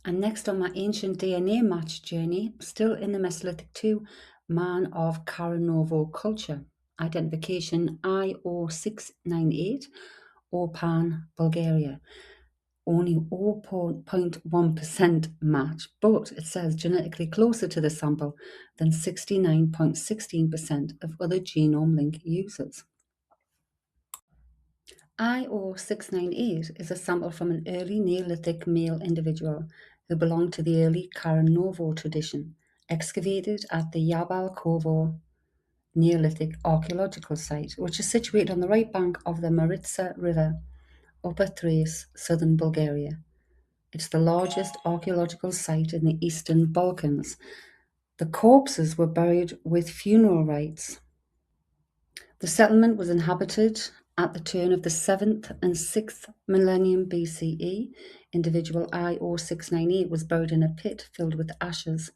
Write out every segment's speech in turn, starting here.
And next on my ancient DNA match journey, still in the Mesolithic 2, man of Karanovo culture. Identification I0698, Opan, Bulgaria. Only 0.1% match, but it says genetically closer to the sample than 69.16% of other genome link users. I0698 is a sample from an early Neolithic male individual who belonged to the early Karanovo tradition, excavated at the Yabalkovo Neolithic archaeological site, which is situated on the right bank of the Maritsa River, Upper Thrace, southern Bulgaria. It's the largest archaeological site in the Eastern Balkans. The corpses were buried with funeral rites. The settlement was inhabited at the turn of the 7th and 6th millennium BCE. Individual I0698 was buried in a pit filled with ashes.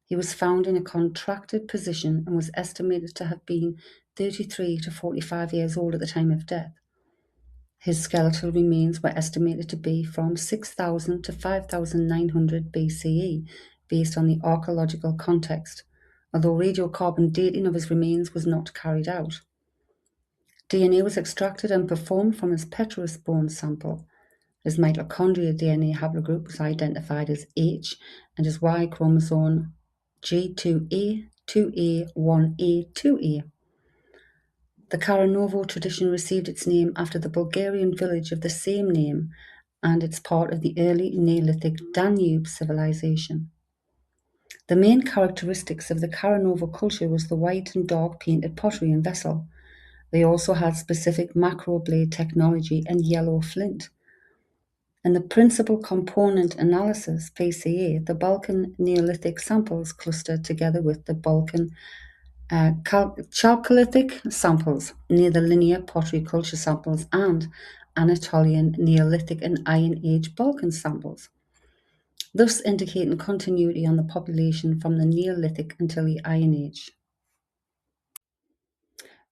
He was found in a contracted position and was estimated to have been 33 to 45 years old at the time of death. His skeletal remains were estimated to be from 6000 to 5900 BCE, based on the archaeological context, although radiocarbon dating of his remains was not carried out. DNA was extracted and performed from his petrous bone sample. His mitochondrial DNA haplogroup was identified as H, and his Y chromosome G2A, 2A, 1A, 2A. The Karanovo tradition received its name after the Bulgarian village of the same name, and it's part of the early Neolithic Danube civilization. The main characteristics of the Karanovo culture was the white and dark painted pottery and vessel. They also had specific macroblade technology and yellow flint. In the principal component analysis, PCA, the Balkan Neolithic samples clustered together with the Balkan Chalcolithic samples near the linear pottery culture samples and Anatolian Neolithic and Iron Age Balkan samples, thus indicating continuity on the population from the Neolithic until the Iron Age.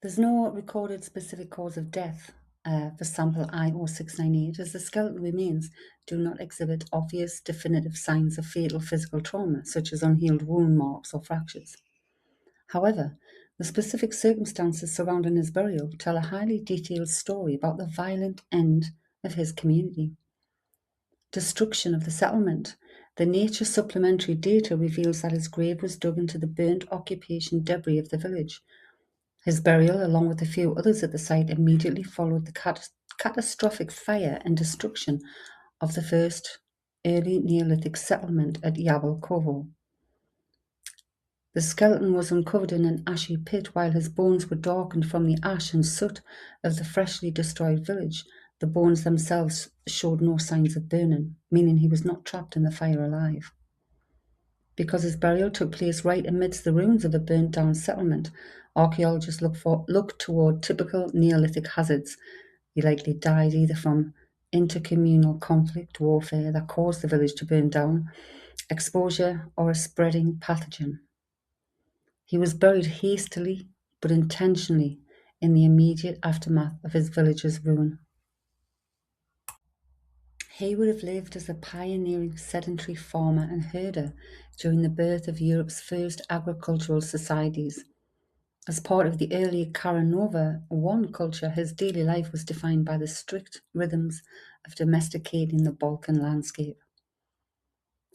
There's no recorded specific cause of death for sample I0698, as the skeletal remains do not exhibit obvious definitive signs of fatal physical trauma, such as unhealed wound marks or fractures. However, the specific circumstances surrounding his burial tell a highly detailed story about the violent end of his community. Destruction of the settlement. The Nature Supplementary data reveals that his grave was dug into the burnt occupation debris of the village. His burial, along with a few others at the site, immediately followed the catastrophic fire and destruction of the first early Neolithic settlement at Yabalkovo. The skeleton was uncovered in an ashy pit, while his bones were darkened from the ash and soot of the freshly destroyed village. The bones themselves showed no signs of burning, meaning he was not trapped in the fire alive. Because his burial took place right amidst the ruins of a burnt-down settlement, archaeologists look toward typical Neolithic hazards. He likely died either from intercommunal conflict, warfare that caused the village to burn down, exposure, or a spreading pathogen. He was buried hastily but intentionally in the immediate aftermath of his village's ruin. He would have lived as a pioneering sedentary farmer and herder during the birth of Europe's first agricultural societies. As part of the early Karanovo I culture, his daily life was defined by the strict rhythms of domesticating the Balkan landscape.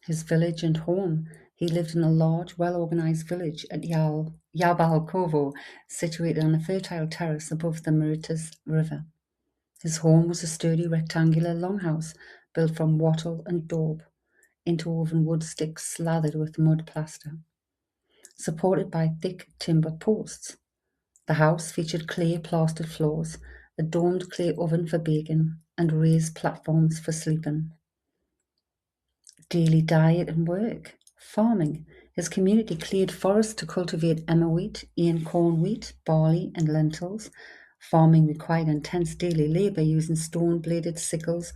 His village and home. He lived in a large, well-organized village at Yabalkovo, situated on a fertile terrace above the Maritsa River. His home was a sturdy rectangular longhouse built from wattle and daub, interwoven wood sticks slathered with mud plaster, supported by thick timber posts. The house featured clay plastered floors, a domed clay oven for baking, and raised platforms for sleeping. Daily diet and work. Farming. His community cleared forests to cultivate emmer wheat, corn wheat, barley, and lentils. Farming required intense daily labor using stone-bladed sickles,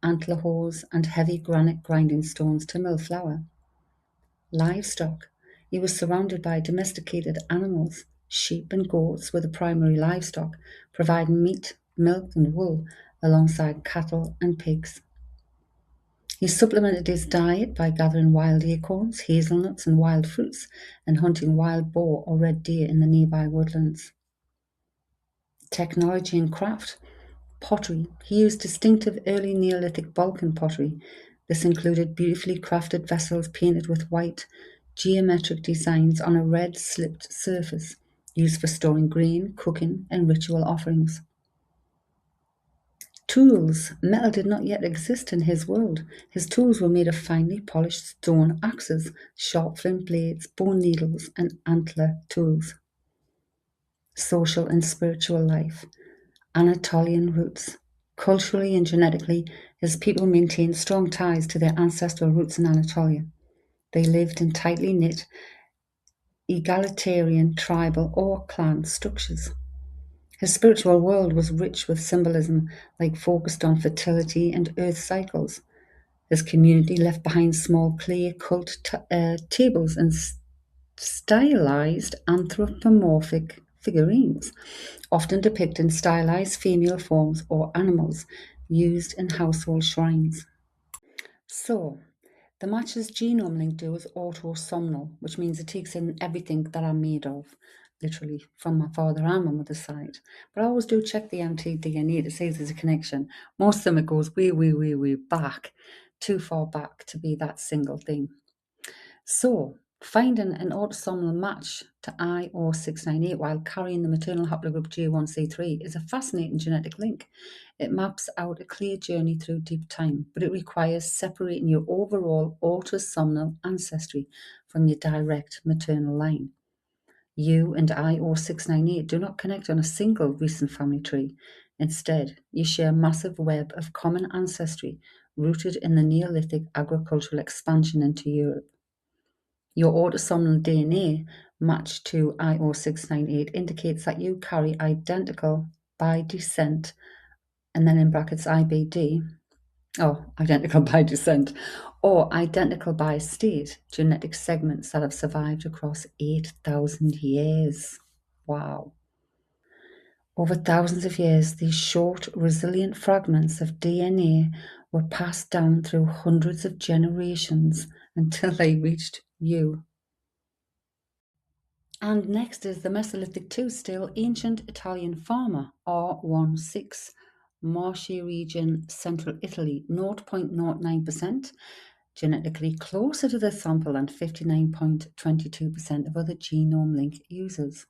antler hoes, and heavy granite grinding stones to mill flour. Livestock. He was surrounded by domesticated animals. Sheep and goats were the primary livestock, providing meat, milk, and wool alongside cattle and pigs. He supplemented his diet by gathering wild acorns, hazelnuts, and wild fruits, and hunting wild boar or red deer in the nearby woodlands. Technology and craft. Pottery. He used distinctive early Neolithic Balkan pottery. This included beautifully crafted vessels painted with white, geometric designs on a red slipped surface, used for storing grain, cooking, and ritual offerings. Tools. Metal did not yet exist in his world. His tools were made of finely polished stone axes, sharp flint blades, bone needles, and antler tools. Social and spiritual life. Anatolian roots. Culturally and genetically, his people maintained strong ties to their ancestral roots in Anatolia. They lived in tightly knit, egalitarian, tribal, or clan structures. His spiritual world was rich with symbolism, like focused on fertility and earth cycles. His community left behind small clay cult tables and stylized anthropomorphic figurines, often depicting stylized female forms or animals used in household shrines. So, the match's genome link do is autosomal, which means it takes in everything that I'm made of, literally, from my father and my mother's side. But I always do check the mtDNA to see if there's a connection. Most of them it goes way, way, way, way back, too far back to be that single thing. So, finding an autosomal match to I0698 while carrying the maternal haplogroup J1C3 is a fascinating genetic link. It maps out a clear journey through deep time, but it requires separating your overall autosomal ancestry from your direct maternal line. You and I0698 do not connect on a single recent family tree. Instead, you share a massive web of common ancestry rooted in the Neolithic agricultural expansion into Europe. Your autosomal DNA match to I0698 indicates that you carry identical by descent, and then in brackets IBD, identical by descent, or identical by state, genetic segments that have survived across 8,000 years. Wow. Over thousands of years, these short, resilient fragments of DNA were passed down through hundreds of generations until they reached you. And next is the Mesolithic 2 still ancient Italian farmer R16, marshy region, central Italy, 0.09%, genetically closer to the sample than 59.22% of other genome link users.